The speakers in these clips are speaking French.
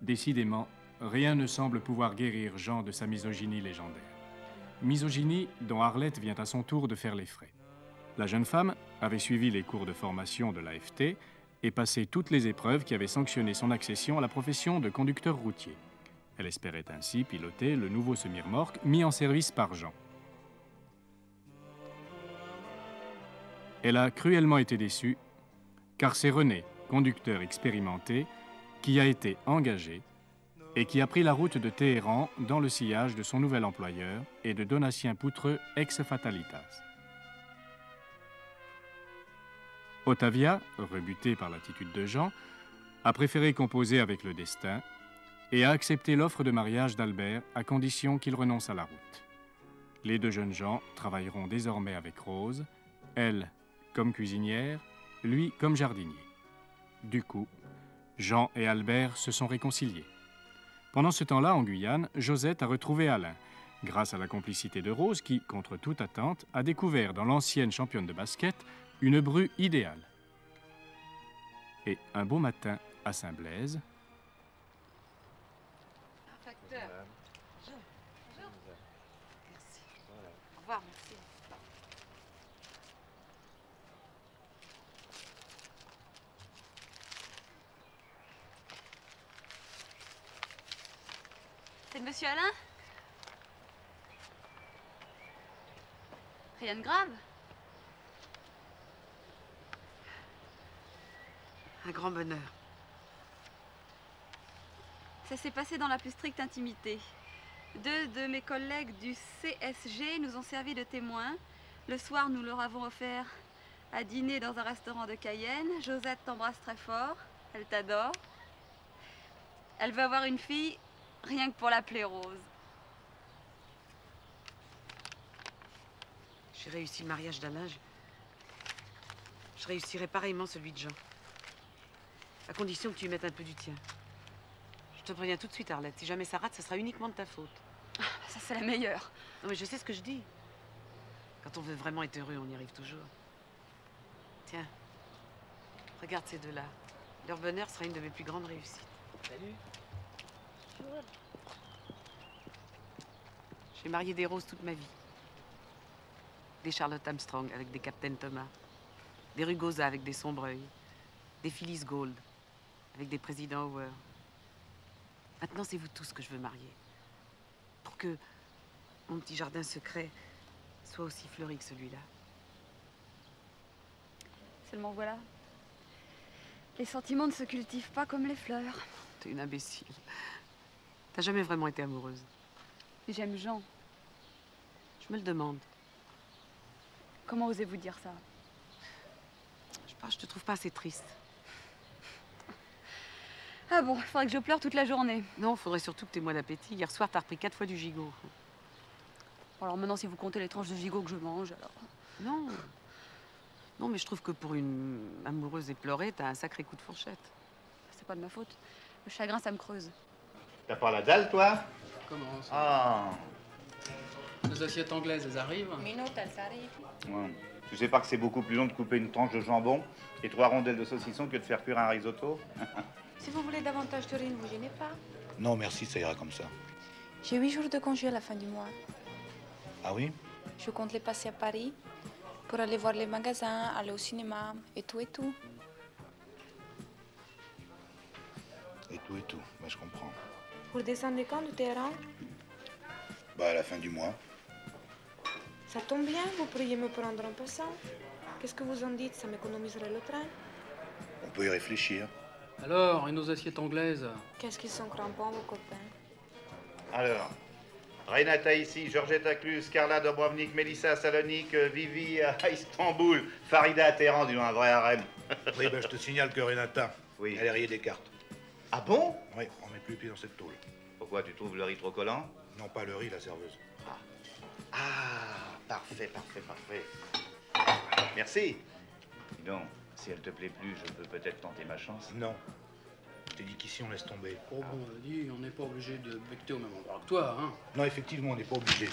Décidément, rien ne semble pouvoir guérir Jean de sa misogynie légendaire. Misogynie dont Arlette vient à son tour de faire les frais. La jeune femme avait suivi les cours de formation de l'AFT et passé toutes les épreuves qui avaient sanctionné son accession à la profession de conducteur routier. Elle espérait ainsi piloter le nouveau semi-remorque mis en service par Jean. Elle a cruellement été déçue, car c'est René, conducteur expérimenté, qui a été engagé et qui a pris la route de Téhéran dans le sillage de son nouvel employeur et de Donatien Poutreux, ex-Fatalitas. Ottavia, rebutée par l'attitude de Jean, a préféré composer avec le destin et a accepté l'offre de mariage d'Albert à condition qu'il renonce à la route. Les deux jeunes gens travailleront désormais avec Rose, elle comme cuisinière, lui comme jardinier. Du coup, Jean et Albert se sont réconciliés. Pendant ce temps-là, en Guyane, Josette a retrouvé Alain, grâce à la complicité de Rose qui, contre toute attente, a découvert dans l'ancienne championne de basket une bru idéale. Et un beau matin, à Saint-Blaise... Facteur. Bonjour. Merci. Au revoir, merci. C'est le monsieur Alain? Rien de grave? Un grand bonheur. Ça s'est passé dans la plus stricte intimité. Deux de mes collègues du CSG nous ont servi de témoins. Le soir, nous leur avons offert à dîner dans un restaurant de Cayenne. Josette t'embrasse très fort. Elle t'adore. Elle veut avoir une fille, rien que pour l'appeler Rose. J'ai réussi le mariage d'Alain. Je réussirai pareillement celui de Jean. À condition que tu y mettes un peu du tien. Je te préviens tout de suite, Arlette. Si jamais ça rate, ce sera uniquement de ta faute. Ah, ça, c'est la meilleure. Non, mais je sais ce que je dis. Quand on veut vraiment être heureux, on y arrive toujours. Tiens, regarde ces deux-là. Leur bonheur sera une de mes plus grandes réussites. Salut. Bonjour. J'ai marié des Roses toute ma vie. Des Charlotte Armstrong avec des Captain Thomas. Des Rugosa avec des Sombreuil. Des Phyllis Gold avec des présidents Hauer. Maintenant, c'est vous tous que je veux marier. Pour que mon petit jardin secret soit aussi fleuri que celui-là. Seulement voilà. Les sentiments ne se cultivent pas comme les fleurs. T'es une imbécile. T'as jamais vraiment été amoureuse. Mais j'aime Jean. Je me le demande. Comment osez-vous dire ça? Je sais pas, je te trouve pas assez triste. Ah bon, il faudrait que je pleure toute la journée. Non, faudrait surtout que t'aies moins d'appétit. Hier soir, t'as repris 4 fois du gigot. Bon, alors maintenant, si vous comptez les tranches de gigot que je mange, alors... Non. Non, mais je trouve que pour une amoureuse éplorée, t'as un sacré coup de fourchette. C'est pas de ma faute. Le chagrin, ça me creuse. T'as pas la dalle, toi? Comment ça? Ah. Les assiettes anglaises, elles arrivent? Ouais. Tu sais pas que c'est beaucoup plus long de couper une tranche de jambon et 3 rondelles de saucisson que de faire cuire un risotto? Si vous voulez davantage de riz, ne vous gênez pas. Non, merci, ça ira comme ça. J'ai 8 jours de congé à la fin du mois. Ah oui? Je compte les passer à Paris pour aller voir les magasins, aller au cinéma et tout et tout. Et tout. Bah, je comprends. Vous descendez quand du terrain? Bah, à la fin du mois. Ça tombe bien, vous pourriez me prendre en passant. Qu'est-ce que vous en dites? Ça m'économiserait le train. On peut y réfléchir. Alors, et nos assiettes anglaises? Qu'est-ce qu'ils sont crampants, vos copains? Alors, Renata ici, Georgette à Cluse, Carla Dobrovnik, Mélissa à Salonique, Vivi à Istanbul, Farida à Téhéran, dis donc un vrai harem. Oui, bah, je te signale que Renata, Oui. elle est rayée des cartes. Ah bon? Oui, on met plus les pieds dans cette tôle. Pourquoi, tu trouves le riz trop collant? Non, pas le riz, la serveuse. Ah, parfait. Merci. Dis donc, si elle te plaît plus, je peux peut-être tenter ma chance. Non. Je t'ai dit qu'ici, on laisse tomber. Oh bon, dis, on n'est pas obligé de becter au même endroit que toi, hein. Non, effectivement, on n'est pas obligé.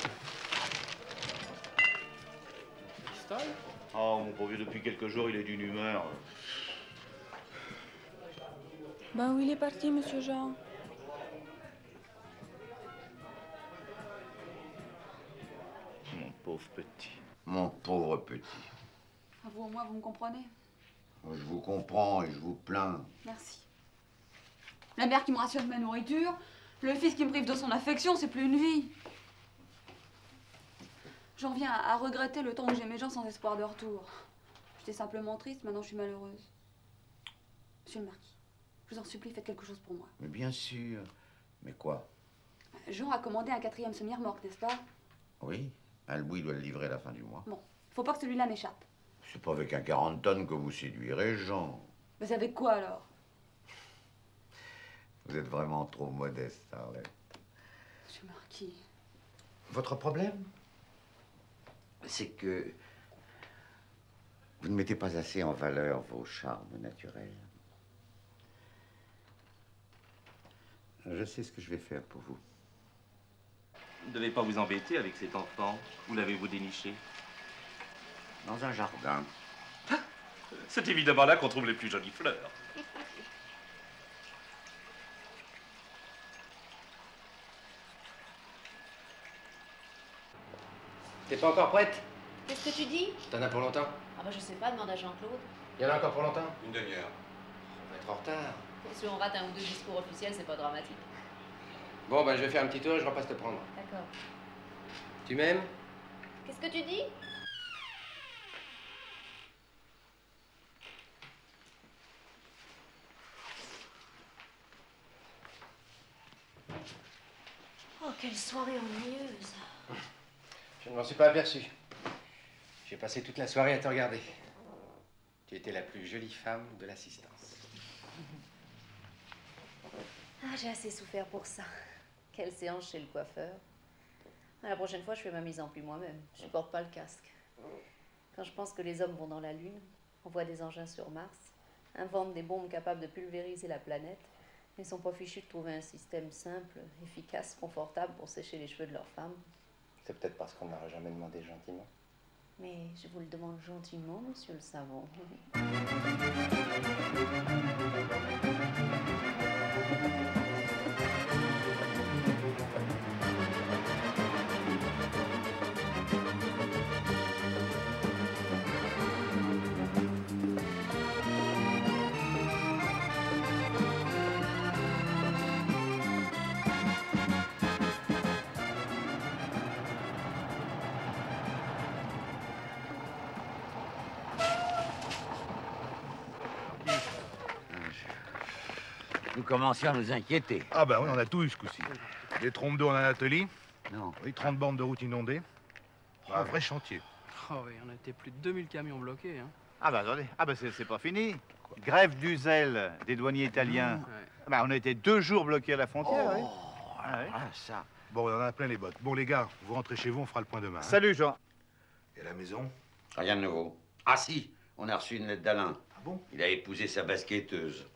Cristal? Oh, mon pauvre vieux, depuis quelques jours, il est d'une humeur. Ben où il est parti, monsieur Jean? Mon pauvre petit. Mon pauvre petit. À vous, au moins, vous me comprenez? Je vous comprends et je vous plains. Merci. La mère qui me rationne ma nourriture, le fils qui me prive de son affection, c'est plus une vie. J'en viens à regretter le temps où j'aimais gens sans espoir de retour. J'étais simplement triste, maintenant je suis malheureuse. Monsieur le marquis, je vous en supplie, faites quelque chose pour moi. Mais bien sûr. Mais quoi? Jean a commandé un 4e semi-remorque, n'est-ce pas? Oui, Alboui doit le livrer à la fin du mois. Bon, faut pas que celui-là m'échappe. C'est pas avec un 40 tonnes que vous séduirez, Jean. Mais c'est avec quoi alors? Vous êtes vraiment trop modeste, Arlette. Monsieur le marquis. Votre problème, c'est que vous ne mettez pas assez en valeur vos charmes naturels. Je sais ce que je vais faire pour vous. Vous ne devez pas vous embêter avec cet enfant. Où l'avez-vous déniché? Dans un jardin. C'est évidemment là qu'on trouve les plus jolies fleurs. T'es pas encore prête? Qu'est-ce que tu dis? T'en as pour longtemps? Ah bah je sais pas, demande à Jean-Claude. Il y en a encore pour longtemps? Une demi-heure. On va être en retard. Et si on rate un ou deux discours officiels, c'est pas dramatique. Bon, ben je vais faire un petit tour et je repasse te prendre. D'accord. Tu m'aimes? Qu'est-ce que tu dis? Oh, quelle soirée ennuyeuse. Je ne m'en suis pas aperçu. J'ai passé toute la soirée à te regarder. Tu étais la plus jolie femme de l'assistance. Ah, j'ai assez souffert pour ça. Quelle séance chez le coiffeur. La prochaine fois, je fais ma mise en pli moi-même. Je supporte pas le casque. Quand je pense que les hommes vont dans la Lune, envoient des engins sur Mars, inventent des bombes capables de pulvériser la planète, ils sont pas fichus de trouver un système simple, efficace, confortable pour sécher les cheveux de leurs femmes. C'est peut-être parce qu'on n'aurait jamais demandé gentiment. Mais je vous le demande gentiment, monsieur le savant. Nous commencions à nous inquiéter. Ah bah oui, on a tout eu ce coup-ci. Des trompes d'eau en Anatolie. Non. Oui, 30 bandes de route inondées. Un vrai chantier. Oh oui, on a été plus de 2000 camions bloqués, hein. Ah bah attendez, c'est pas fini. Grève du zèle des douaniers italiens. Ouais. Bah, on a été 2 jours bloqués à la frontière, oui. Ah, ouais. ça. Bon, on en a plein les bottes. Bon, les gars, vous rentrez chez vous, on fera le point demain. hein. Salut, Jean. Et à la maison? Rien de nouveau. Ah si, on a reçu une lettre d'Alain. Ah bon? Il a épousé sa basketteuse.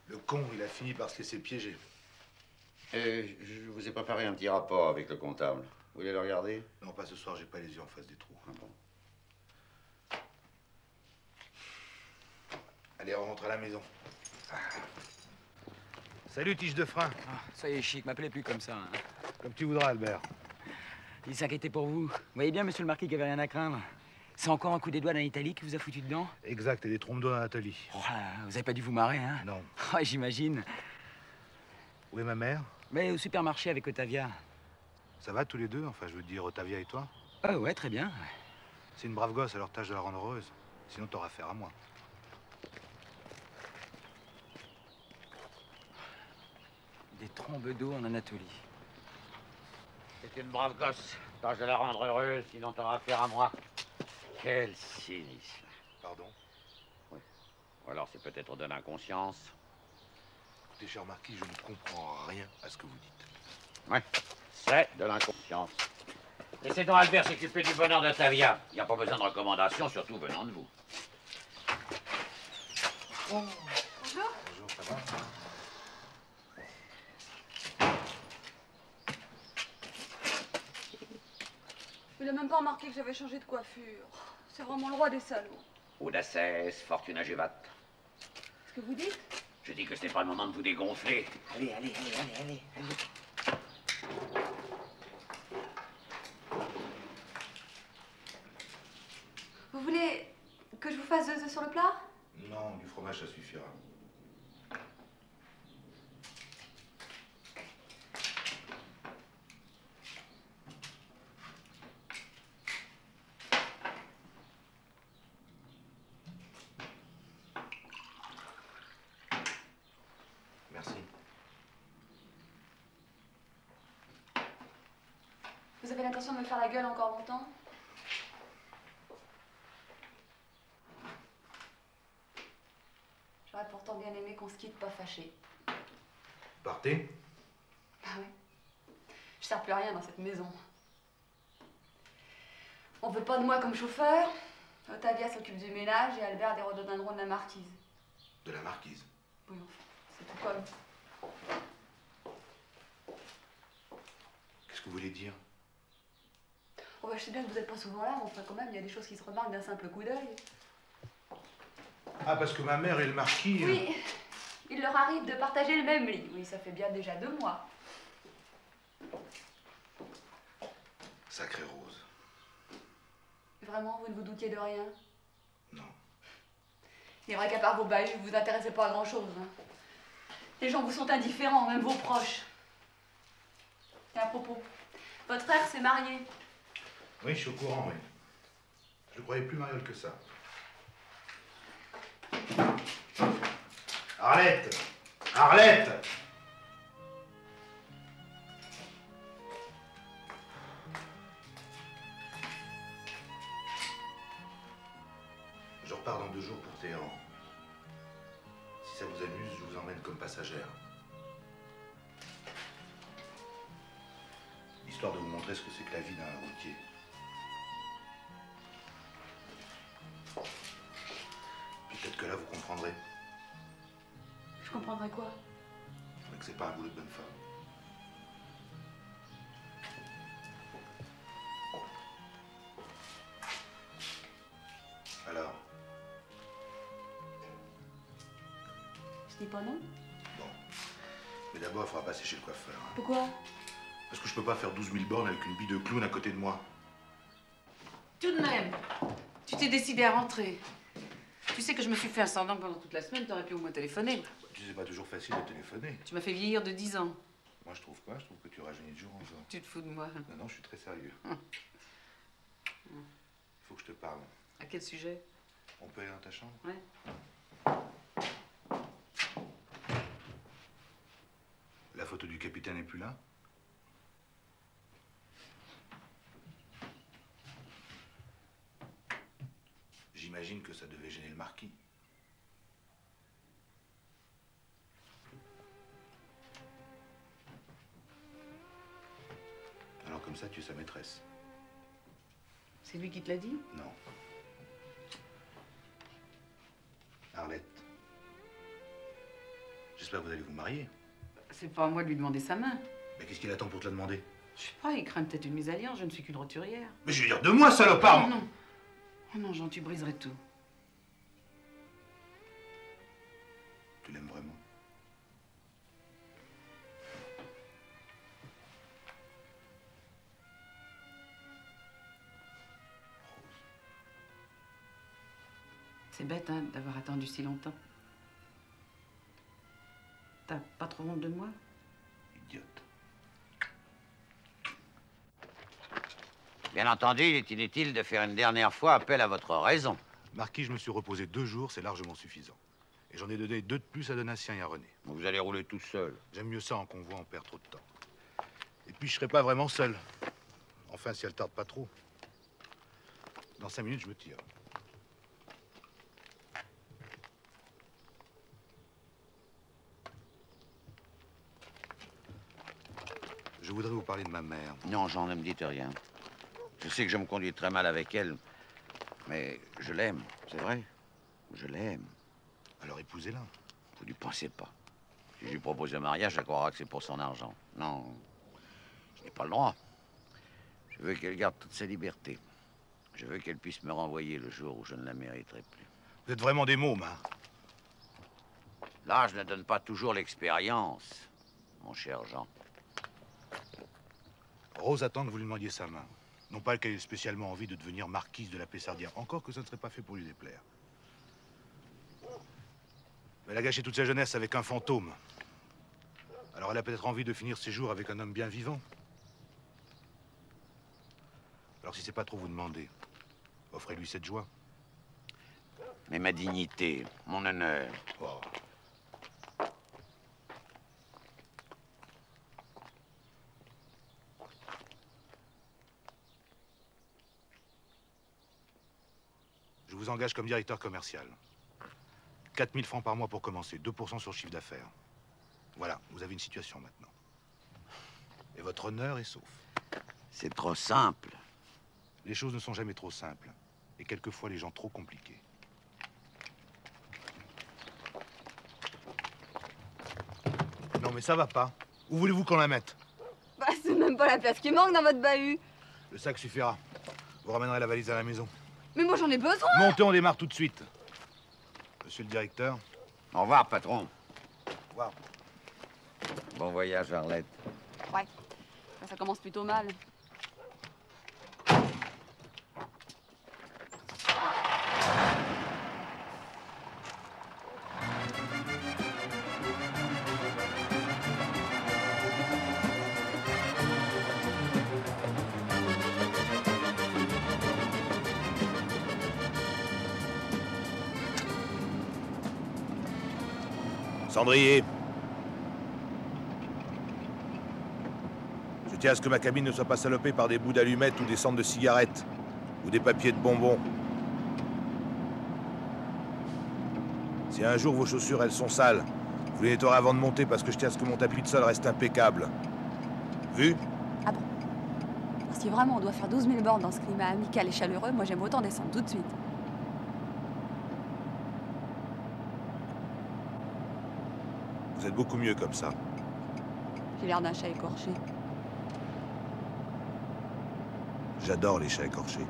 Le con, il a fini par se laisser piéger. Je vous ai préparé un petit rapport avec le comptable. Vous voulez le regarder? Non, pas ce soir, j'ai pas les yeux en face des trous. Ah bon. Allez, on rentre à la maison. Ah. Salut, tige de frein. Ah, ça y est, chic, m'appelez plus comme ça. Hein. Comme tu voudras, Albert. Il s'inquiétait pour vous. Vous voyez bien, monsieur le marquis, qu'il n'y avait rien à craindre. C'est encore un coup des doigts d'un Italie qui vous a foutu dedans? Exact, et des trompes-doigts dans Nathalie. Oh, vous avez pas dû vous marrer, hein? Non. Oh, j'imagine. Où est ma mère? Mais au supermarché avec Ottavia. Ça va tous les deux? Enfin, je veux dire, Ottavia et toi? Ouais, très bien. C'est une brave gosse, alors tâche de la rendre heureuse. Sinon, t'auras affaire à moi. Des trombes d'eau en Anatolie. C'est une brave gosse. Tâche de la rendre heureuse, sinon t'auras affaire à moi. Quel cynisme. Pardon? Oui. Ou alors c'est peut-être de l'inconscience. Écoutez, cher Marquis, je ne comprends rien à ce que vous dites. Oui, c'est de l'inconscience. Laissez donc Albert s'occuper du bonheur d'Ottavia. Il n'y a pas besoin de recommandations, surtout venant de vous. Bonjour. Bonjour, ça va? Il n'a même pas remarqué que j'avais changé de coiffure. C'est vraiment le roi des salauds. Audaces, fortuna juvat. Ce que vous dites? Je dis que c'est pas le moment de vous dégonfler. Allez. Vous voulez que je vous fasse 2 œufs sur le plat? Non, du fromage, ça suffira. Merci. Vous avez l'intention de me faire la gueule encore longtemps? J'aurais pourtant bien aimé qu'on se quitte pas fâché. Partez? Ah oui. Je sers plus à rien dans cette maison. On veut pas de moi comme chauffeur. Ottavia s'occupe du ménage et Albert des rhododendrons de la marquise. De la marquise? Oui, enfin, c'est tout comme. Qu'est-ce que vous voulez dire? Oh bah, je sais bien que vous n'êtes pas souvent là, mais enfin quand même, il y a des choses qui se remarquent d'un simple coup d'œil. Ah, parce que ma mère et le marquis... Oui, il leur arrive de partager le même lit. Oui, ça fait bien déjà 2 mois. Sacrée Rose. Vraiment, vous ne vous doutiez de rien? Non. Il est vrai qu'à part vos bails, vous vous intéressez pas à grand-chose. Hein. Les gens vous sont indifférents, même vos proches. Et à propos, votre frère s'est marié. Oui, je suis au courant, oui. Je le croyais plus mariole que ça. Arlette! Arlette! Je repars dans 2 jours pour Téhéran. Si ça vous amuse, je vous emmène comme passagère. Histoire de vous montrer ce que c'est que la vie d'un routier. Puis peut-être que là, vous comprendrez Je comprendrais quoi? que c'est pas un boulot de bonne femme. Alors? Je dis pas non. Bon. Mais d'abord, il faudra passer chez le coiffeur. Hein. Pourquoi? Parce que je peux pas faire 12 000 bornes avec une bille de clown à côté de moi. Tout de même, tu t'es décidé à rentrer. Tu sais que je me suis fait ascendant pendant toute la semaine, t'aurais pu au moins téléphoner. Tu sais, c'est pas toujours facile de téléphoner. Tu m'as fait vieillir de 10 ans. Moi, je trouve pas. Je trouve que tu rajeunis de jour en jour. Tu te fous de moi. Non, non, je suis très sérieux. Il faut que je te parle. À quel sujet? On peut aller dans ta chambre? Ouais. La photo du capitaine n'est plus là? J'imagine que ça devait gêner le marquis. Alors comme ça, tu es sa maîtresse. C'est lui qui te l'a dit? Non. Arlette. J'espère que vous allez vous marier. C'est pas à moi de lui demander sa main. Mais qu'est-ce qu'il attend pour te la demander? Je sais pas, il craint peut-être une mésalliance, je ne suis qu'une roturière. Mais je veux dire de moi, salopard! Oh non. Oh non, Jean, tu briserais tout. Tu l'aimes vraiment? Rose. C'est bête, hein, d'avoir attendu si longtemps. T'as pas trop honte de moi? Idiote. Bien entendu, il est inutile de faire une dernière fois appel à votre raison. Marquis, je me suis reposé 2 jours, c'est largement suffisant. Et j'en ai donné 2 de plus à Donatien et à René. Vous allez rouler tout seul. J'aime mieux ça en convoi, on perd trop de temps. Et puis, je serai pas vraiment seul. Enfin, si elle tarde pas trop. Dans 5 minutes, je me tire. Je voudrais vous parler de ma mère. Non, Jean, ne me dites rien. Je sais que je me conduis très mal avec elle, mais je l'aime, c'est vrai. Je l'aime. Alors épousez-la. Vous n'y pensez pas. Si je lui propose un mariage, elle croira que c'est pour son argent. Non, je n'ai pas le droit. Je veux qu'elle garde toute sa liberté. Je veux qu'elle puisse me renvoyer le jour où je ne la mériterai plus. Vous êtes vraiment des mômes, hein? L'âge ne donne pas toujours l'expérience, mon cher Jean. Rose attend que vous lui demandiez sa main. Non pas qu'elle ait spécialement envie de devenir marquise de la Pessardière, encore que ça ne serait pas fait pour lui déplaire. Mais elle a gâché toute sa jeunesse avec un fantôme. Alors elle a peut-être envie de finir ses jours avec un homme bien vivant. Alors si c'est pas trop vous demander, offrez-lui cette joie. Mais ma dignité, mon honneur... Oh. Je vous engage comme directeur commercial. 4 000 francs par mois pour commencer, 2% sur le chiffre d'affaires. Voilà, vous avez une situation maintenant. Et votre honneur est sauf. C'est trop simple. Les choses ne sont jamais trop simples. Et quelquefois, les gens trop compliqués. Non, mais ça va pas. Où voulez-vous qu'on la mette? Bah, c'est même pas la place qui manque dans votre bahut. Le sac suffira. Vous ramènerez la valise à la maison. Mais moi, j'en ai besoin. Montez, on démarre tout de suite. Monsieur le directeur. Au revoir, patron. Au revoir. Bon voyage, Arlette. Ouais, ça commence plutôt mal. Cendrier. Je tiens à ce que ma cabine ne soit pas salopée par des bouts d'allumettes ou des cendres de cigarettes. Ou des papiers de bonbons. Si un jour vos chaussures, elles sont sales, vous les nettoierez avant de monter parce que je tiens à ce que mon tapis de sol reste impeccable. Vu? Ah bon? Si vraiment on doit faire 12 000 bornes dans ce climat amical et chaleureux, moi j'aime autant descendre tout de suite. Vous êtes beaucoup mieux comme ça. J'ai l'air d'un chat écorché. J'adore les chats écorchés.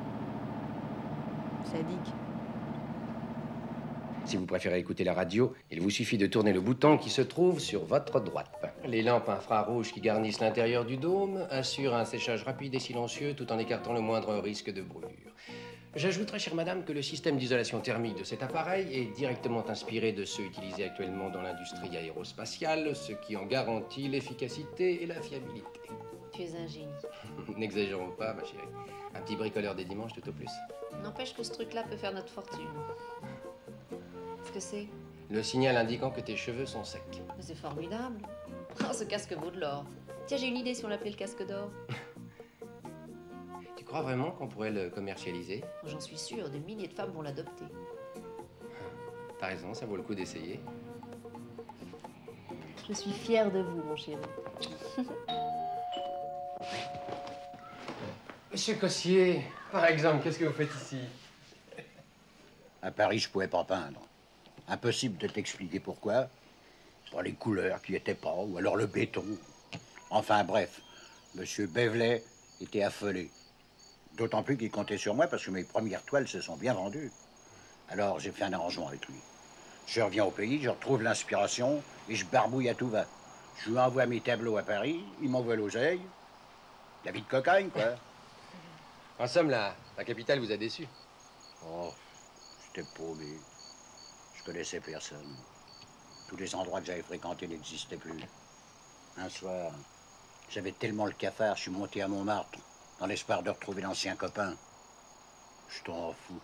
Sadique. Si vous préférez écouter la radio, il vous suffit de tourner le bouton qui se trouve sur votre droite. Les lampes infrarouges qui garnissent l'intérieur du dôme assurent un séchage rapide et silencieux tout en écartant le moindre risque de brûlure. J'ajouterai, chère madame, que le système d'isolation thermique de cet appareil est directement inspiré de ceux utilisés actuellement dans l'industrie aérospatiale, ce qui en garantit l'efficacité et la fiabilité. Tu es un génie. N'exagérons pas, ma chérie. Un petit bricoleur des dimanches, tout au plus. N'empêche que ce truc-là peut faire notre fortune. Qu'est-ce que c'est? Le signal indiquant que tes cheveux sont secs. Mais c'est formidable. Oh, ce casque vaut de l'or. Tiens, j'ai une idée si on l'appelait le casque d'or. Tu crois vraiment qu'on pourrait le commercialiser? J'en suis sûre, des milliers de femmes vont l'adopter. T'as raison, ça vaut le coup d'essayer. Je suis fière de vous, mon chéri. Monsieur Cossier, par exemple, qu'est-ce que vous faites ici? À Paris, je pouvais pas peindre. Impossible de t'expliquer pourquoi. Soit les couleurs qui étaient pas, ou alors le béton. Enfin bref, Monsieur Bevelet était affolé. D'autant plus qu'il comptait sur moi parce que mes premières toiles se sont bien vendues. Alors j'ai fait un arrangement avec lui. Je reviens au pays, je retrouve l'inspiration et je barbouille à tout va. Je lui envoie mes tableaux à Paris, il m'envoie l'oseille. La vie de cocagne, quoi. En somme, la capitale vous a déçu. Oh, j'étais paumé. connaissais personne. Tous les endroits que j'avais fréquentés n'existaient plus. Un soir, j'avais tellement le cafard, je suis monté à Montmartre, dans l'espoir de retrouver l'ancien copain. Je t'en fous.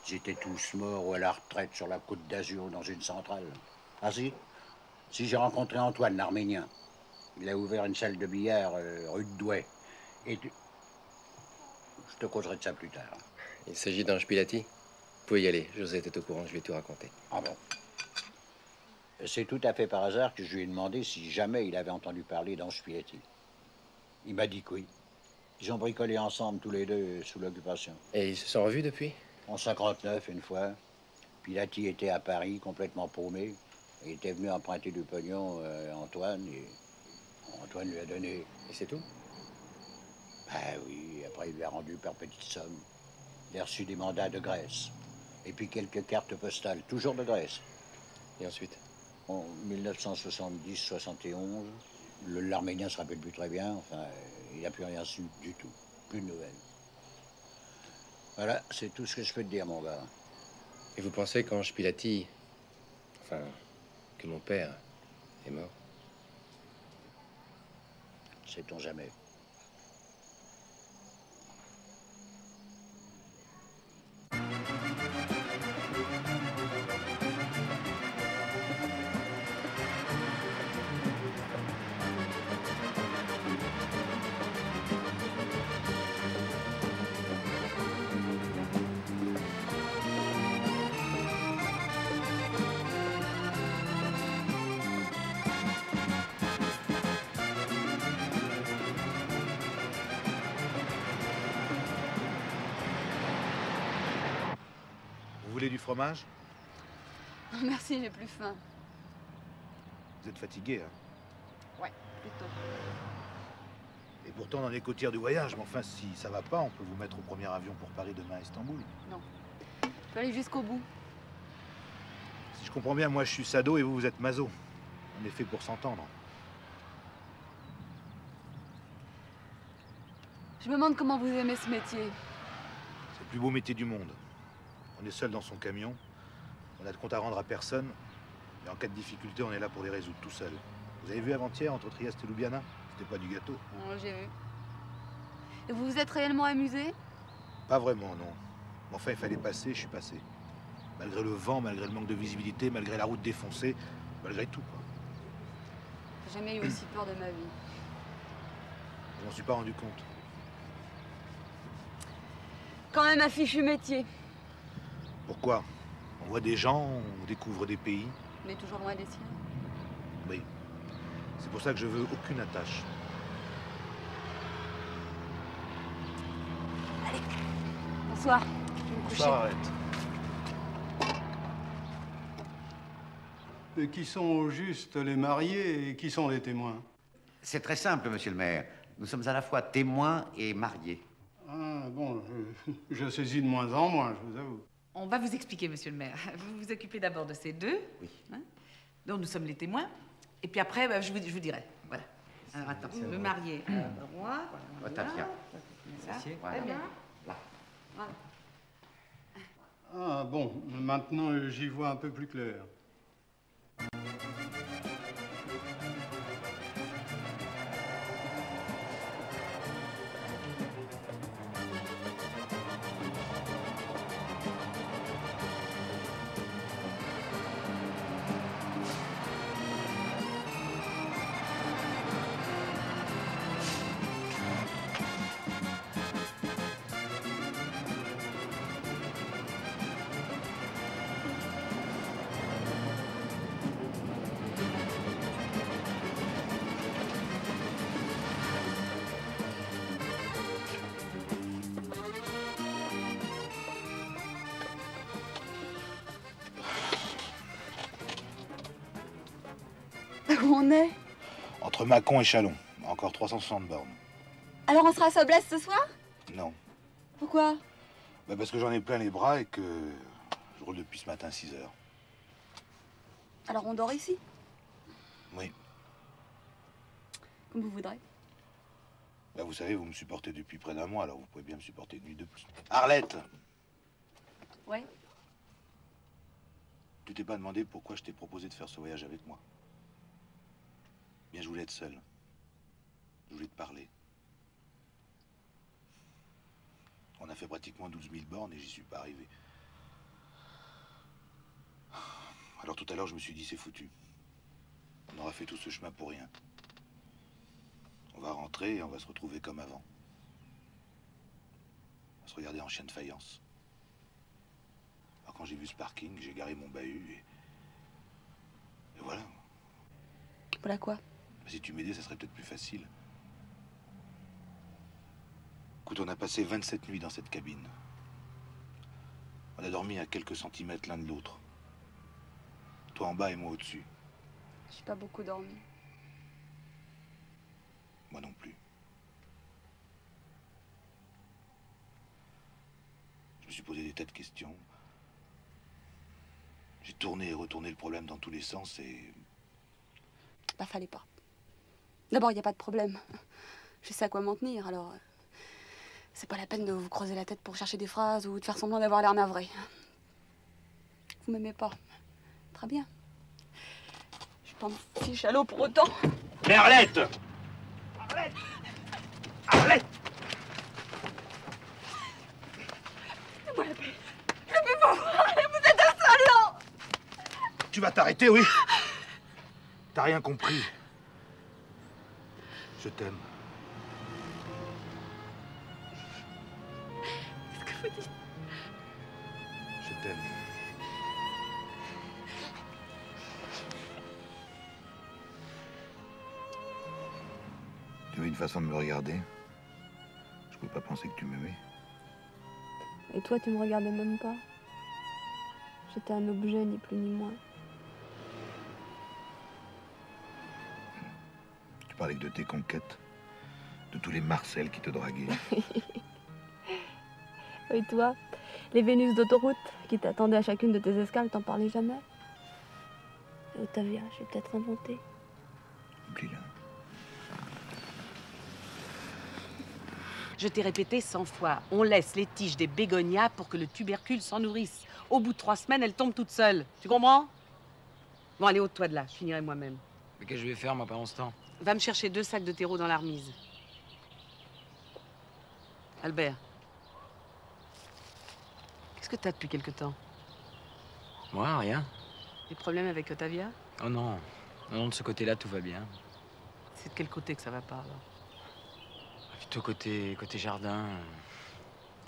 Ils étaient tous morts ou à la retraite sur la côte d'Azur dans une centrale. Ah si? Si, j'ai rencontré Antoine, l'Arménien. Il a ouvert une salle de billard rue de Douai. Et je te causerai de ça plus tard. Il s'agit d'Ange Pilati. Vous pouvez y aller. Josette est au courant, je vais tout raconter. Ah bon? C'est tout à fait par hasard que je lui ai demandé si jamais il avait entendu parler d'Ange Pilati. Il m'a dit que oui. Ils ont bricolé ensemble tous les deux sous l'occupation. Et ils se sont revus depuis? En 59, une fois. Pilati était à Paris, complètement paumé. Il était venu emprunter du pognon à Antoine, et Antoine lui a donné. Et c'est tout? Ben oui, après il lui a rendu par petites sommes. Il a reçu des mandats de Grèce. Et puis quelques cartes postales, toujours de Grèce. Et ensuite? En 1970-71, l'Arménien se rappelle plus très bien, enfin, il n'a plus rien su du tout. Plus de nouvelles. Voilà, c'est tout ce que je peux te dire, mon gars. Et vous pensez qu'Ange Pilati, enfin, que mon père est mort? Sait-on jamais. Vous voulez du fromage? Merci, j'ai plus faim. Vous êtes fatigué, hein? Ouais, plutôt. Et pourtant, on est qu'au tiers du voyage. Mais enfin, si ça va pas, on peut vous mettre au premier avion pour Paris demain à Istanbul. Non. Je peux aller jusqu'au bout. Si je comprends bien, moi je suis sado et vous, vous êtes maso. On est fait pour s'entendre. Je me demande comment vous aimez ce métier. C'est le plus beau métier du monde. On est seul dans son camion. On a de compte à rendre à personne. Et en cas de difficulté, on est là pour les résoudre tout seul. Vous avez vu avant-hier entre Trieste et Ljubljana? C'était pas du gâteau. Non, j'ai vu. Et vous vous êtes réellement amusé? Pas vraiment, non. Mais enfin, il fallait passer, je suis passé. Malgré le vent, malgré le manque de visibilité, malgré la route défoncée, malgré tout, quoi. J'ai jamais eu aussi peur de ma vie. Je m'en suis pas rendu compte. Quand même un fichu métier. Pourquoi? On voit des gens, on découvre des pays. Mais toujours loin des siens. Oui. C'est pour ça que je veux aucune attache. Allez. Bonsoir. Je vais me coucher. Bonsoir, Arlette. Et qui sont au juste les mariés et qui sont les témoins? C'est très simple, monsieur le maire. Nous sommes à la fois témoins et mariés. Ah, bon, je saisis de moins en moins, je vous avoue. On va vous expliquer, monsieur le maire. Vous vous occupez d'abord de ces deux. Oui. Hein, dont nous sommes les témoins. Et puis après, bah, je vous dirai. Voilà. Alors, attends, le marié roi. Voilà. Otavia. Très bien. Là. Voilà. Ah, bon, maintenant j'y vois un peu plus clair. Où on est? Entre Mâcon et Châlons. Encore 360 bornes. Alors on sera à Soblesse ce soir? Non. Pourquoi? Bah parce que j'en ai plein les bras et que je roule depuis ce matin 6 heures. Alors on dort ici? Oui. Comme vous voudrez. Bah vous savez, vous me supportez depuis près d'un mois, alors vous pouvez bien me supporter une nuit de plus. Arlette! Ouais. Tu t'es pas demandé pourquoi je t'ai proposé de faire ce voyage avec moi? Bien, je voulais être seul. Je voulais te parler. On a fait pratiquement 12 000 bornes et j'y suis pas arrivé. Alors tout à l'heure, je me suis dit, c'est foutu. On aura fait tout ce chemin pour rien. On va rentrer et on va se retrouver comme avant. On va se regarder en chien de faïence. Alors quand j'ai vu ce parking, j'ai garé mon bahut et voilà. Voilà quoi? Si tu m'aidais, ça serait peut-être plus facile. Écoute, on a passé 27 nuits dans cette cabine. On a dormi à quelques centimètres l'un de l'autre. Toi en bas et moi au-dessus. J'ai pas beaucoup dormi. Moi non plus. Je me suis posé des tas de questions. J'ai tourné et retourné le problème dans tous les sens et... Bah, fallait pas. D'abord, il n'y a pas de problème. Je sais à quoi m'en tenir, alors... C'est pas la peine de vous creuser la tête pour chercher des phrases ou de faire semblant d'avoir l'air navré. Vous m'aimez pas. Très bien. Je vais pas me fiche à l'eau pour autant. Mais Arlette! Arlette! Arlette! Laissez-moi la paix. Je peux pas vous parler, vous êtes insolent! Tu vas t'arrêter, oui? T'as rien compris. Je t'aime. Qu'est-ce que vous dites? Je t'aime. Tu avais une façon de me regarder. Je pouvais pas penser que tu m'aimais. Et toi, tu me regardais même pas. J'étais un objet, ni plus ni moins. Tu parlais que de tes conquêtes, de tous les Marcel qui te draguaient. Et toi, les Vénus d'autoroute qui t'attendaient à chacune de tes escales, t'en parlais jamais? Et Ottavia, j'ai peut-être inventé. Oublie-le. Je t'ai répété 100 fois, on laisse les tiges des bégonias pour que le tubercule s'en nourrisse. Au bout de 3 semaines, elles tombent toutes seules. Tu comprends? Bon, allez, ôte-toi de là, je finirai moi-même. Mais qu'est-ce que je vais faire, moi, pendant ce temps? Va me chercher 2 sacs de terreau dans la remise. Albert. Qu'est-ce que t'as depuis quelque temps? Moi, rien. Des problèmes avec Ottavia? Oh non. Non, de ce côté-là, tout va bien. C'est de quel côté que ça va pas, alors? Plutôt côté jardin.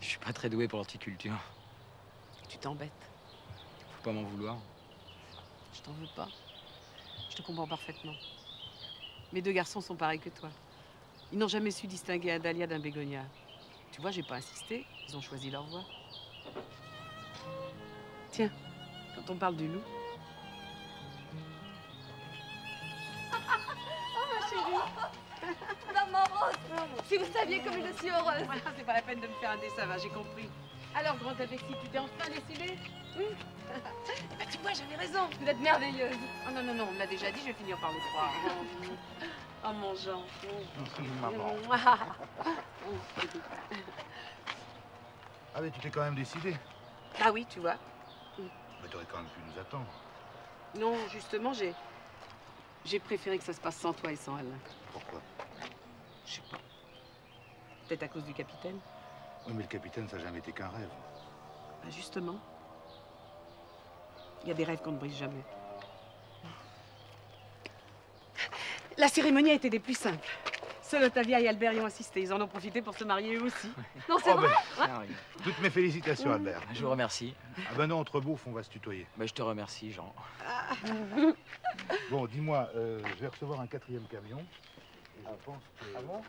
Je suis pas très doué pour l'horticulture. Tu t'embêtes. Faut pas m'en vouloir. Je t'en veux pas. Je te comprends parfaitement. Mes 2 garçons sont pareils que toi. Ils n'ont jamais su distinguer un dahlia d'un bégonia. Tu vois, j'ai pas insisté. Ils ont choisi leur voie. Tiens, quand on parle du loup... Oh, ma chérie. Maman Rose, si vous saviez comme je suis heureuse. C'est pas la peine de me faire un dessin, va, j'ai compris. Alors, grand appétit, tu t'es enfin décidée? Oui. Bah, tu vois, j'avais raison. Vous êtes merveilleuse. Oh non, non, non, on me l'a déjà dit, je vais finir par le croire. Oh, mon Jean. Maman. Ah mais tu t'es quand même décidé. Ah oui, tu vois. Mais t'aurais quand même pu nous attendre. Non, justement, j'ai préféré que ça se passe sans toi et sans Alain. Pourquoi? Je sais pas. Peut-être à cause du capitaine. Oui, mais le capitaine, ça n'a jamais été qu'un rêve. Bah, justement. Il y a des rêves qu'on ne brise jamais. La cérémonie a été des plus simples. Seuls Ottavia et Albert y ont assisté. Ils en ont profité pour se marier eux aussi. Non, c'est vrai. Toutes mes félicitations, Albert. Je vous remercie. Ah ben non, entre beaufs, on va se tutoyer. Bah, je te remercie, Jean. Bon, dis-moi, je vais recevoir un 4e camion. Et je pense que... Ah bon?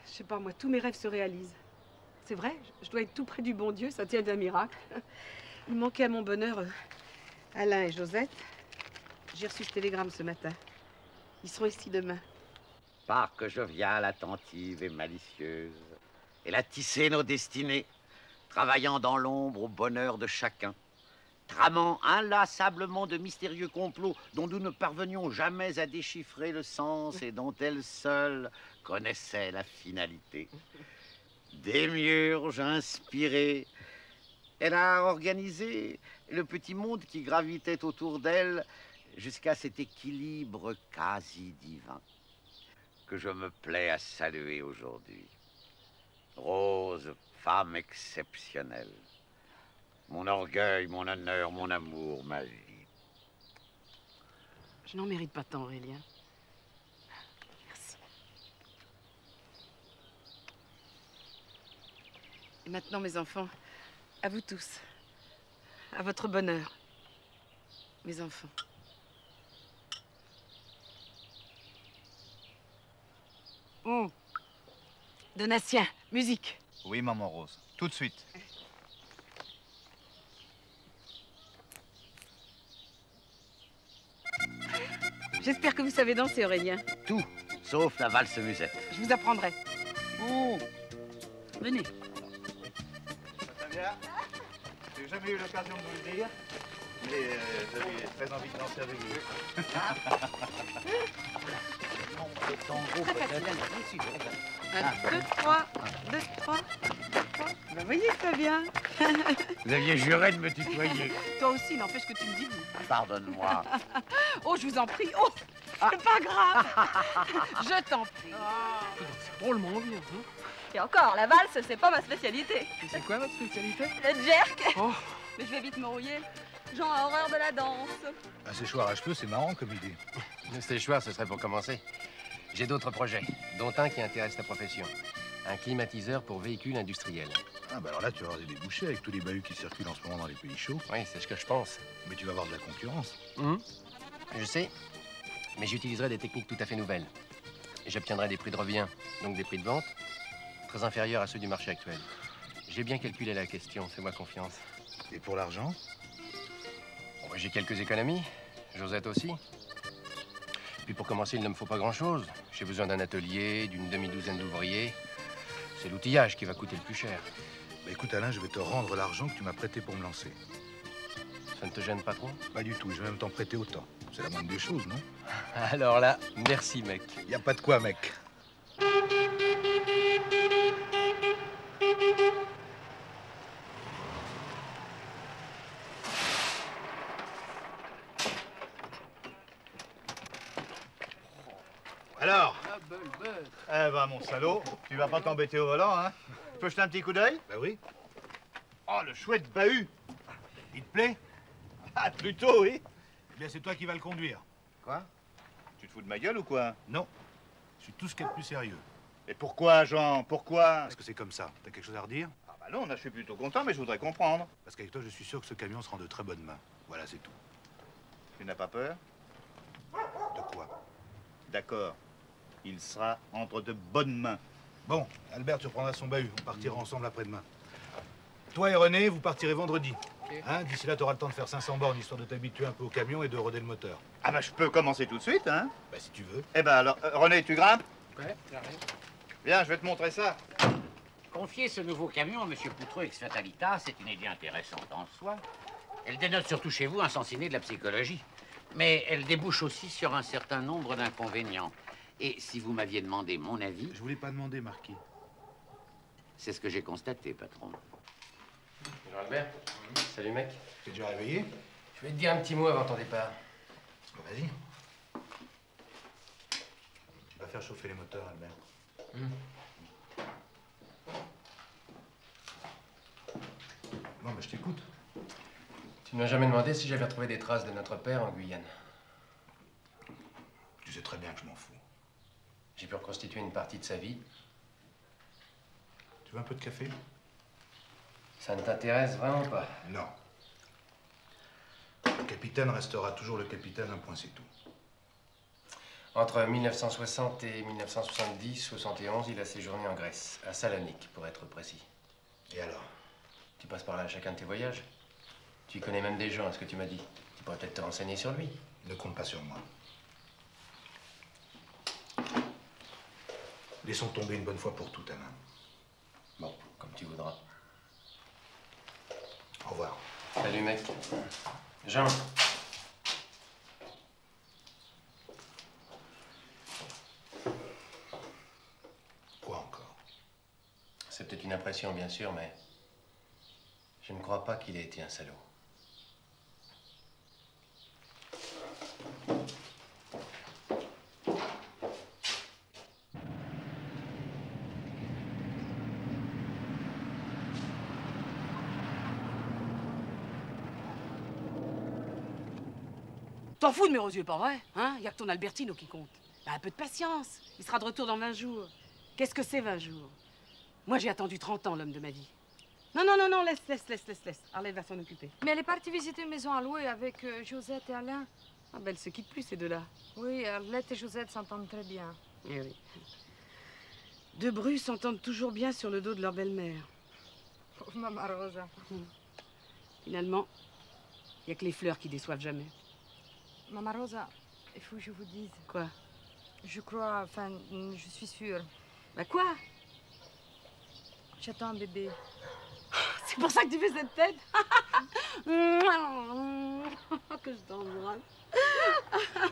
Je sais pas, moi, tous mes rêves se réalisent. C'est vrai, je dois être tout près du bon Dieu, ça tient d'un miracle. Il manquait à mon bonheur Alain et Josette. J'ai reçu ce télégramme ce matin. Ils seront ici demain. Parque joviale, attentive et malicieuse. Elle a tissé nos destinées, travaillant dans l'ombre au bonheur de chacun, tramant inlassablement de mystérieux complots dont nous ne parvenions jamais à déchiffrer le sens et dont elle seule connaissait la finalité. Démiurge inspiré, Elle a organisé le petit monde qui gravitait autour d'elle jusqu'à cet équilibre quasi divin que je me plais à saluer aujourd'hui. Rose, femme exceptionnelle. Mon orgueil, mon honneur, mon amour, ma vie. Je n'en mérite pas tant, Aurélien. Merci. Et maintenant, mes enfants, à vous tous. À votre bonheur. Mes enfants. Donatien, musique. Oui, maman Rose. Tout de suite. J'espère que vous savez danser, Aurélien. Tout, sauf la valse musette. Je vous apprendrai. Venez. Tavia, j'ai jamais eu l'occasion de vous le dire, mais j'avais très envie de danser avec vous. Un, 2, 3, 2, 3, 3. Ben voyez, Fabien. Vous aviez juré de me tutoyer. Toi aussi, n'empêche que tu me dis vous. Pardonne-moi. Oh, je vous en prie. Oh, c'est pas grave. Je t'en prie. C'est drôlement bien. Hein? Et encore, la valse, c'est pas ma spécialité. C'est quoi votre spécialité? Le jerk. Oh. Mais je vais vite me rouiller. Jean a horreur de la danse. Un séchoir à cheveux, c'est marrant comme idée. Le séchoir, ce serait pour commencer. J'ai d'autres projets, dont un qui intéresse ta profession. Un climatiseur pour véhicules industriels. Ah bah alors là, tu vas avoir des débouchés avec tous les bahuts qui circulent en ce moment dans les pays chauds. Oui, c'est ce que je pense. Mais tu vas avoir de la concurrence. Je sais, mais j'utiliserai des techniques tout à fait nouvelles. Et j'obtiendrai des prix de revient, donc des prix de vente, très inférieurs à ceux du marché actuel. J'ai bien calculé la question, fais-moi confiance. Et pour l'argent? Bon, j'ai quelques économies, Josette aussi. Puis pour commencer, il ne me faut pas grand-chose. J'ai besoin d'un atelier, d'une demi-douzaine d'ouvriers. C'est l'outillage qui va coûter le plus cher. Bah écoute Alain, je vais te rendre l'argent que tu m'as prêté pour me lancer. Ça ne te gêne pas trop? Pas du tout, je vais même t'en prêter autant. C'est la moindre des choses, non? Alors là, merci mec. Y a pas de quoi, mec. Alors? Eh ben, mon salaud, tu vas pas t'embêter au volant, hein? Tu peux jeter un petit coup d'œil? Bah oui. Oh, le chouette bahut! Il te plaît? Ah, plutôt, oui. Eh bien, c'est toi qui vas le conduire. Quoi? Tu te fous de ma gueule ou quoi? Non. Je suis tout ce qu'il y a de plus sérieux. Et pourquoi, Jean? Pourquoi? Parce que c'est comme ça. T'as quelque chose à redire? Ah bah non, là, je suis plutôt content, mais je voudrais comprendre. Parce qu'avec toi, je suis sûr que ce camion sera en de très bonnes mains. Voilà, c'est tout. Tu n'as pas peur? De quoi? D'accord. Il sera entre de bonnes mains. Bon, Albert, tu prendras son bahut. On partira ensemble après-demain. Toi et René, vous partirez vendredi. Hein, d'ici là, tu auras le temps de faire 500 bornes, histoire de t'habituer un peu au camion et de roder le moteur. Ah bah, je peux commencer tout de suite, hein? Bah, si tu veux. Eh ben alors, René, tu grimpes? Ouais, j'arrive. Viens, je vais te montrer ça. Confier ce nouveau camion à M. Poutreux ex fatalita, c'est une idée intéressante en soi. Elle dénote surtout chez vous un sens inné de la psychologie. Mais elle débouche aussi sur un certain nombre d'inconvénients. Et si vous m'aviez demandé mon avis... Je voulais pas demander, Marquis. C'est ce que j'ai constaté, patron. Bonjour Albert. Salut mec. T'es déjà réveillé? Je vais te dire un petit mot avant ton départ. Vas-y. Va faire chauffer les moteurs, Albert. Bon, bah, je t'écoute. Tu ne m'as jamais demandé si j'avais retrouvé des traces de notre père en Guyane. Tu sais très bien que je m'en fous. J'ai pu reconstituer une partie de sa vie. Tu veux un peu de café? Ça ne t'intéresse vraiment pas? Non. Le capitaine restera toujours le capitaine, un point c'est tout. Entre 1960 et 1970-71, il a séjourné en Grèce, à Salonique, pour être précis. Et alors? Tu passes par là à chacun de tes voyages? Tu connais même des gens, à ce que tu m'as dit. Tu pourrais peut-être te renseigner sur lui. Ne compte pas sur moi. Laissons tomber une bonne fois pour toutes, Alain. Bon, comme tu voudras. Au revoir. Salut, mec. Jean. Quoi encore? C'est peut-être une impression, bien sûr, mais Je ne crois pas qu'il ait été un salaud. T'en fous de mes yeux, pas vrai? Hein? Y a que ton Albertino qui compte. Bah, un peu de patience. Il sera de retour dans 20 jours. Qu'est-ce que c'est 20 jours? Moi, j'ai attendu 30 ans, l'homme de ma vie. Non, non, non, non, laisse. Arlette va s'en occuper. Mais elle est partie visiter une maison à louer avec Josette et Alain. Ah ben, elle se quitte plus, ces deux-là. Oui, Arlette et Josette s'entendent très bien. Eh oui. Deux brus s'entendent toujours bien sur le dos de leur belle-mère. Pauvre Maman Rosa. Finalement, il n'y a que les fleurs qui déçoivent jamais. Maman Rosa, il faut que je vous dise. Quoi? Je crois, enfin, je suis sûre. Bah quoi? J'attends un bébé. C'est pour ça que tu fais cette tête? Que je t'embrasse.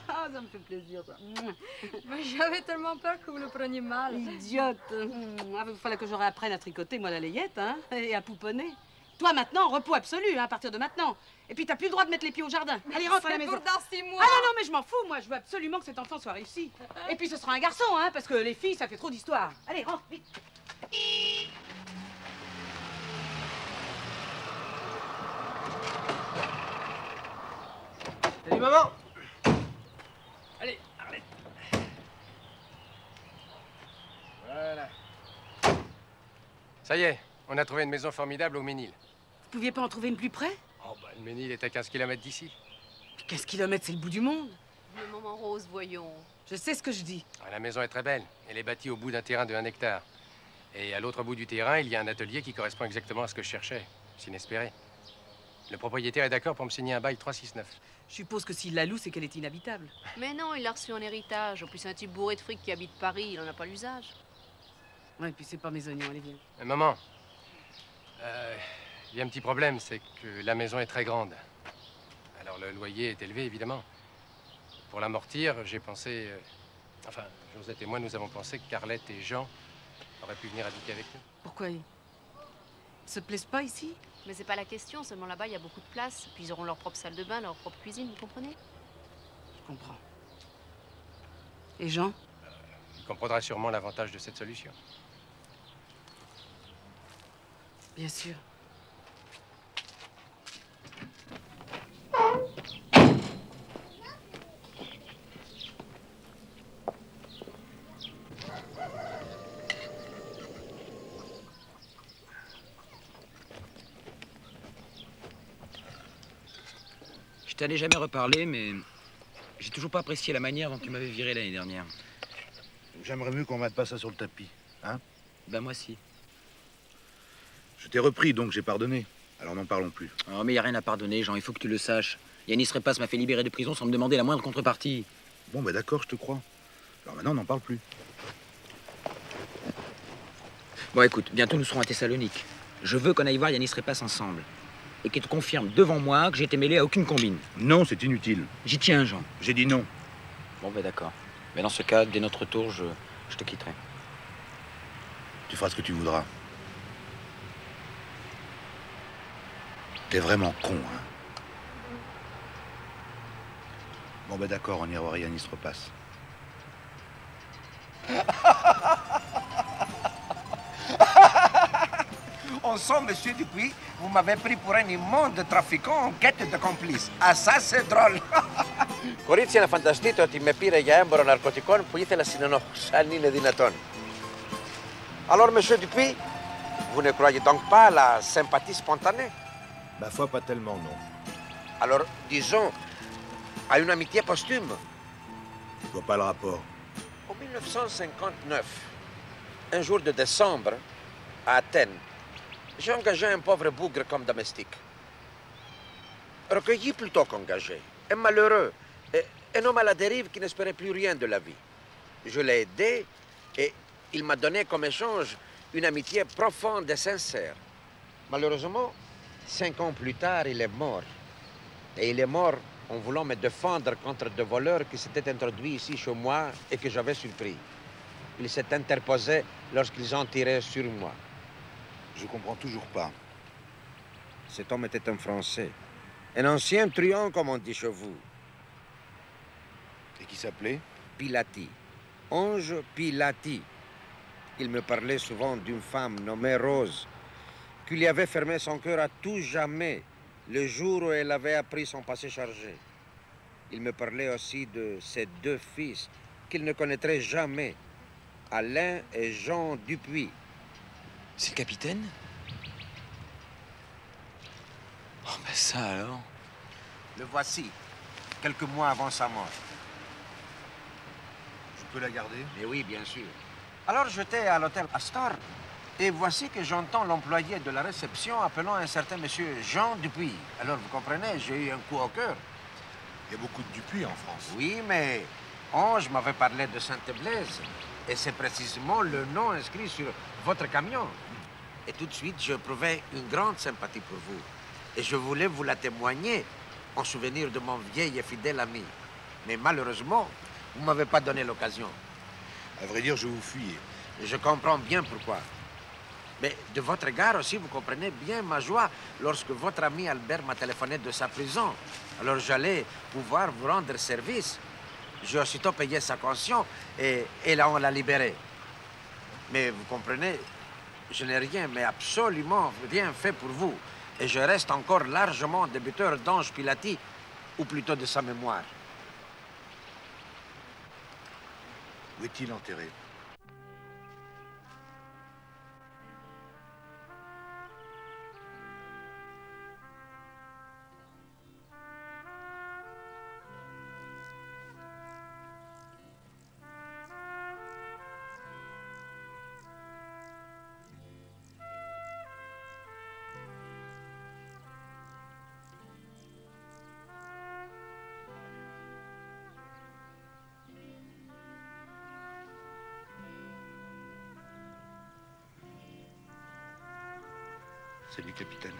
Ça me fait plaisir, ça. Mais j'avais tellement peur que vous le preniez mal. Idiote. Il fallait que je réapprenne à tricoter, moi, la layette, hein, et à pouponner. Toi, maintenant, repos absolu, hein, à partir de maintenant. Et puis, t'as plus le droit de mettre les pieds au jardin. Allez, rentre à la maison. C'est pour dans 6 mois. Ah non, non, mais je m'en fous, moi. Je veux absolument que cet enfant soit réussi. Et puis, ce sera un garçon, hein, parce que les filles, ça fait trop d'histoire. Allez, rentre, vite. Salut, maman. Allez, Arlette. Voilà. Ça y est, on a trouvé une maison formidable au Ménil. Vous pouviez pas en trouver une plus près? Oh, bah, le Ménil est à 15 km d'ici. 15 kilomètres, c'est le bout du monde. Le moment rose, voyons. Je sais ce que je dis. Ah, la maison est très belle. Elle est bâtie au bout d'un terrain de 1 hectare. Et à l'autre bout du terrain, il y a un atelier qui correspond exactement à ce que je cherchais. C'est inespéré. Le propriétaire est d'accord pour me signer un bail 369. Je suppose que s'il la loue, c'est qu'elle est inhabitable. Mais non, il a reçu en héritage. En plus, c'est un type bourré de fric qui habite Paris. Il en a pas l'usage. Ouais, et puis c'est pas mes oignons, allez, viens. Maman, il y a un petit problème, c'est que la maison est très grande. Alors le loyer est élevé, évidemment. Pour l'amortir, j'ai pensé... enfin, Josette et moi, nous avons pensé que Carlette et Jean auraient pu venir habiter avec nous. Pourquoi ils se plaisent pas ici? Mais c'est pas la question. Seulement là-bas, il y a beaucoup de place. Puis ils auront leur propre salle de bain, leur propre cuisine, vous comprenez? Je comprends. Et Jean? Il comprendra sûrement l'avantage de cette solution. Bien sûr. Je t'en ai jamais reparlé, mais j'ai toujours pas apprécié la manière dont tu m'avais viré l'année dernière. J'aimerais mieux qu'on mette pas ça sur le tapis, hein? Ben moi si. Je t'ai repris, donc j'ai pardonné. Alors n'en parlons plus. Oh, mais y a rien à pardonner, Jean, il faut que tu le saches. Yanis Repas m'a fait libérer de prison sans me demander la moindre contrepartie. Bon, ben d'accord, je te crois. Alors maintenant, on n'en parle plus. Bon, écoute, bientôt nous serons à Thessalonique. Je veux qu'on aille voir Yanis Repas ensemble. Et qu'il te confirme devant moi que j'ai été mêlé à aucune combine. Non, c'est inutile. J'y tiens, Jean. J'ai dit non. Bon, ben d'accord. Mais dans ce cas, dès notre retour, je te quitterai. Tu feras ce que tu voudras. T'es vraiment con, hein? Bon, ben d'accord, on ira voir Yanis Repas. En somme, monsieur Dupuis, vous m'avez pris pour un immonde trafiquant en quête de complice. Ah, ça, c'est drôle. Κορίτσια, να φανταστείτε ότι με πήρε για έμπορο ναρκωτικών που ήθελα συνενόχους, αν είναι δυνατόν. Alors, monsieur Dupuis, vous ne croyez donc pas à la sympathie spontanée? Ma foi, pas tellement, non. Alors, disons, à une amitié posthume. Je vois pas le rapport. En 1959, un jour de décembre, à Athènes, j'ai engagé un pauvre bougre comme domestique. Recueilli plutôt qu'engagé, un malheureux, un homme à la dérive qui n'espérait plus rien de la vie. Je l'ai aidé et il m'a donné comme échange une amitié profonde et sincère. Malheureusement, 5 ans plus tard, il est mort. Et il est mort en voulant me défendre contre des voleurs qui s'étaient introduits ici chez moi et que j'avais surpris. Il s'est interposé lorsqu'ils ont tiré sur moi. Je comprends toujours pas. Cet homme était un Français. Un ancien truand, comme on dit chez vous. Et qui s'appelait? Pilati. Ange Pilati. Il me parlait souvent d'une femme nommée Rose, qui lui avait fermé son cœur à tout jamais le jour où elle avait appris son passé chargé. Il me parlait aussi de ses deux fils qu'il ne connaîtrait jamais, Alain et Jean Dupuis. C'est le capitaine? Oh, ben ça alors. Le voici, quelques mois avant sa mort. Je peux la garder? Mais oui, bien sûr. Alors j'étais à l'hôtel Astor, et voici que j'entends l'employé de la réception appelant un certain monsieur Jean Dupuis. Alors vous comprenez, j'ai eu un coup au cœur. Il y a beaucoup de Dupuis en France. Oui, mais Ange m'avait parlé de Sainte-Blaise, et c'est précisément le nom inscrit sur votre camion. Et tout de suite, j'éprouvais une grande sympathie pour vous. Et je voulais vous la témoigner en souvenir de mon vieil et fidèle ami. Mais malheureusement, vous ne m'avez pas donné l'occasion. À vrai dire, je vous fuyais. Je comprends bien pourquoi. Mais de votre égard aussi, vous comprenez bien ma joie lorsque votre ami Albert m'a téléphoné de sa prison. Alors j'allais pouvoir vous rendre service. J'ai aussitôt payé sa caution et là, on l'a libéré. Mais vous comprenez, je n'ai rien, mais absolument rien fait pour vous. Et je reste encore largement débiteur d'Ange Pilati, ou plutôt de sa mémoire. Où est-il enterré? Salut, capitaine.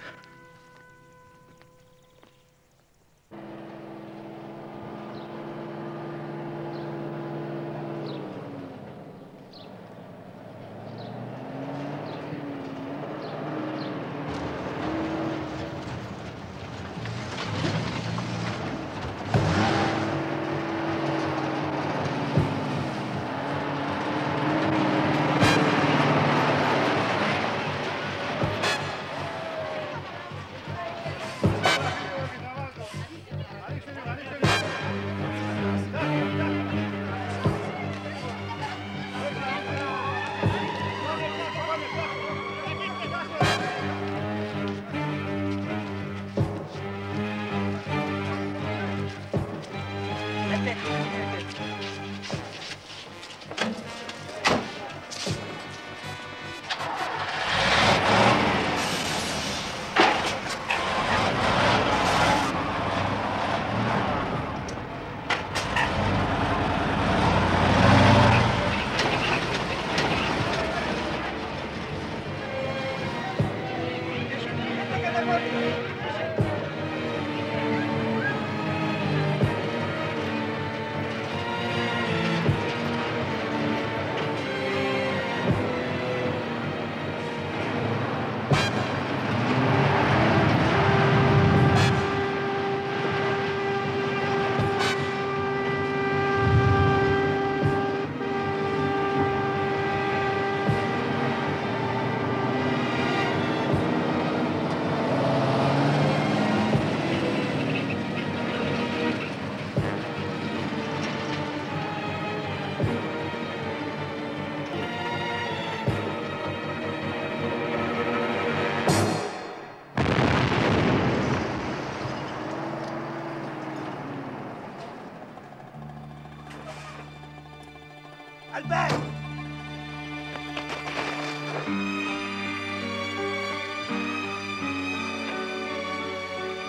Albert!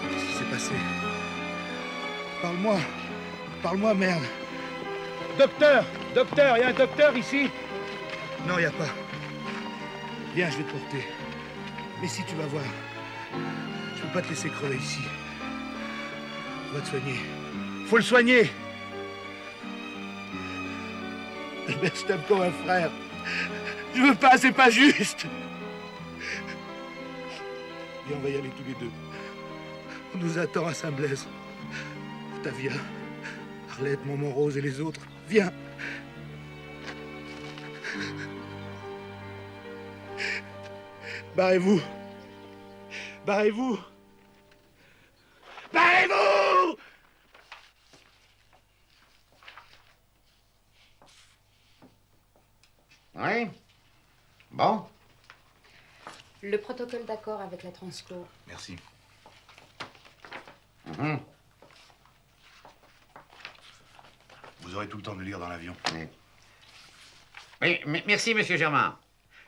Qu'est-ce qui s'est passé? Parle-moi. Parle-moi, merde. Docteur! Docteur, il y a un docteur ici? Non, il n'y a pas. Viens, je vais te porter. Mais si tu vas voir, je peux pas te laisser crever ici. On va te soigner. Faut le soigner. Albert, je t'aime comme un frère. Je veux pas, c'est pas juste. Viens, on va y aller tous les deux. On nous attend à Saint-Blaise. Octavia, Arlette, Maman Rose et les autres. Viens. Barrez-vous. Barrez-vous. Barrez-vous. Oui. Bon. Le protocole d'accord avec la Transclo. Merci. Vous aurez tout le temps de le lire dans l'avion. Oui, merci, monsieur Germain.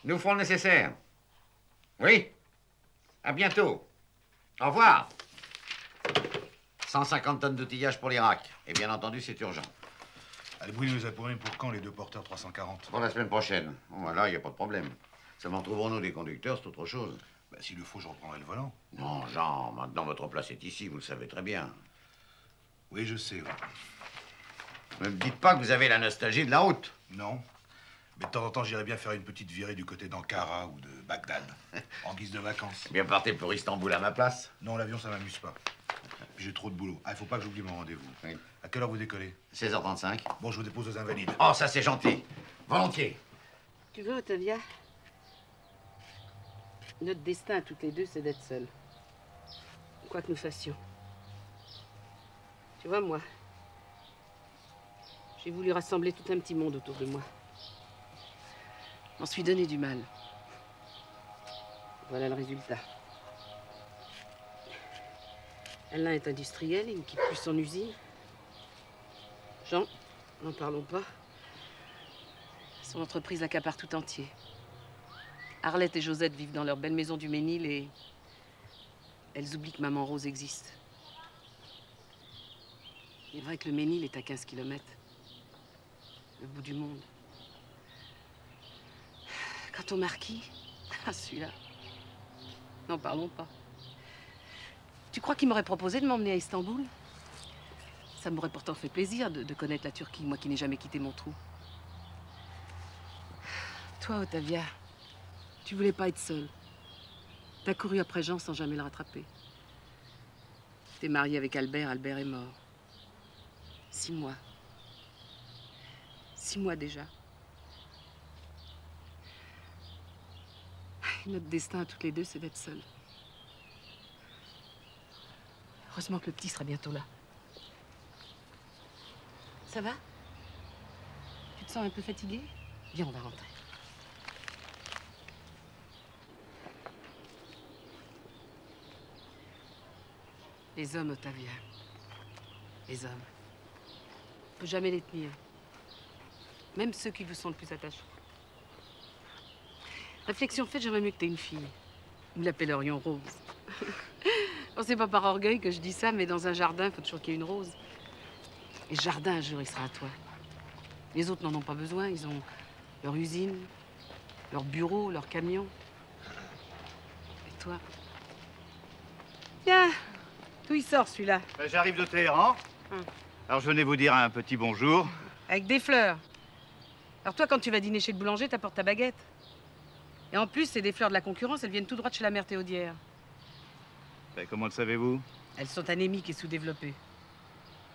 Nous ferons le nécessaire. Oui. À bientôt. Au revoir. 150 tonnes d'outillage pour l'Irak. Et bien entendu, c'est urgent. Allez, vous nous apprenez pour quand les deux porteurs 340? Pour la semaine prochaine. Voilà, il n'y a pas de problème. Seulement trouverons-nous des conducteurs, c'est autre chose. Bah, s'il le faut, je reprendrai le volant. Non, Jean, maintenant votre place est ici, vous le savez très bien. Oui, je sais. Oui. Ne me dites pas que vous avez la nostalgie de la route. Non. Mais de temps en temps, j'irais bien faire une petite virée du côté d'Ankara ou de Bagdad, en guise de vacances. Eh bien, partez pour Istanbul à ma place. Non, l'avion, ça m'amuse pas. Puis j'ai trop de boulot. Ah, il faut pas que j'oublie mon rendez-vous. Oui. À quelle heure vous décollez? 16h35. Bon, je vous dépose aux Invalides. Oh, ça c'est gentil. Volontiers. Tu veux, Octavia? Notre destin à toutes les deux, c'est d'être seules. Quoi que nous fassions. Tu vois, moi, j'ai voulu rassembler tout un petit monde autour de moi. Je m'en suis donné du mal. Voilà le résultat. Alain est industriel, il ne quitte plus son usine. Jean, n'en parlons pas. Son entreprise accapare tout entier. Arlette et Josette vivent dans leur belle maison du Ménil et elles oublient que Maman Rose existe. Il est vrai que le Ménil est à 15 km. Le bout du monde. Quant au marquis, celui-là, n'en parlons pas. Tu crois qu'il m'aurait proposé de m'emmener à Istanbul? Ça m'aurait pourtant fait plaisir de connaître la Turquie, moi qui n'ai jamais quitté mon trou. Toi, Octavia, tu voulais pas être seule. T'as couru après Jean sans jamais le rattraper. T'es mariée avec Albert, Albert est mort. 6 mois. 6 mois déjà. Notre destin à toutes les deux, c'est d'être seules. Heureusement que le petit sera bientôt là. Ça va? Tu te sens un peu fatiguée? Viens, on va rentrer. Les hommes, Octavia. Les hommes. On peut jamais les tenir. Même ceux qui vous sont le plus attachants. Réflexion faite, j'aimerais mieux que t'aies une fille. Nous l'appellerions Rose. Bon, c'est pas par orgueil que je dis ça, mais dans un jardin, il faut toujours qu'il y ait une rose. Et ce jardin, un jour, il sera à toi. Les autres n'en ont pas besoin. Ils ont leur usine, leur bureau, leur camion. Et toi? Tiens, d'où il sort, celui-là? Ben, j'arrive de Téhéran. Alors, je venais vous dire un petit bonjour. Avec des fleurs. Alors toi, quand tu vas dîner chez le boulanger, t'apportes ta baguette. Et en plus, c'est des fleurs de la concurrence, elles viennent tout droit de chez la mère Théodière. Ben, comment le savez-vous? Elles sont anémiques et sous-développées.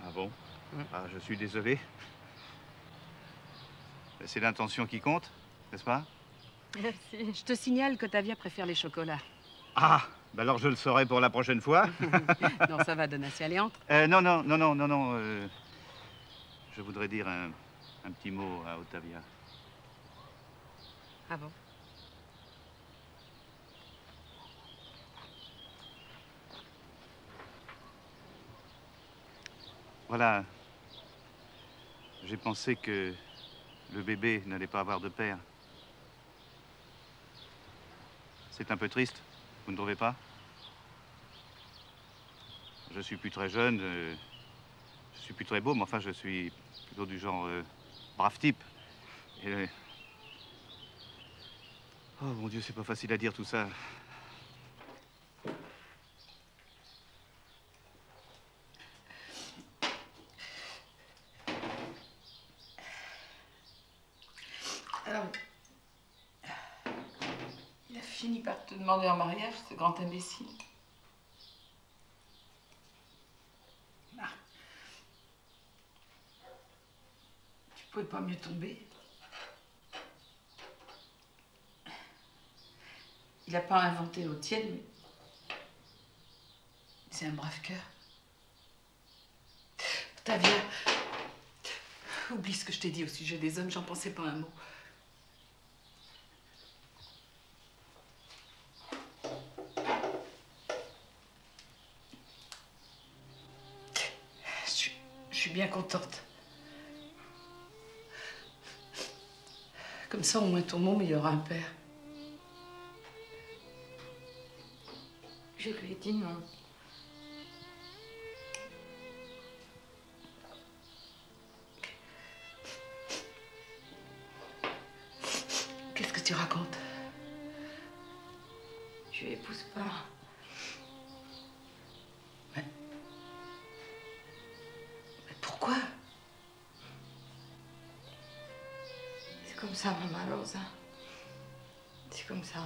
Ah bon? Ah, je suis désolé. Ben, c'est l'intention qui compte, n'est-ce pas? Merci. Je te signale qu'Octavia préfère les chocolats. Ah, ben alors je le saurai pour la prochaine fois. Non, ça va, Donatien, allez, entre. Non. Je voudrais dire un petit mot à Octavia. Ah bon? Voilà. J'ai pensé que le bébé n'allait pas avoir de père. C'est un peu triste, vous ne trouvez pas? Je suis plus très jeune, je suis plus très beau, mais enfin je suis plutôt du genre brave type. Et, oh mon Dieu, c'est pas facile à dire tout ça. Alors, il a finit par te demander en mariage, ce grand imbécile. Ah. Tu pouvais pas mieux tomber. Il n'a pas inventé l'eau tiède, mais c'est un brave cœur. Octavia, oublie ce que je t'ai dit au sujet des hommes, j'en pensais pas un mot. Je suis bien contente. Comme ça, au moins ton môme, il y aura un père. Je lui ai dit non. Qu'est-ce que tu racontes? Je l'épouse pas. Mais pourquoi? C'est comme ça, Maman Rosa. C'est comme ça.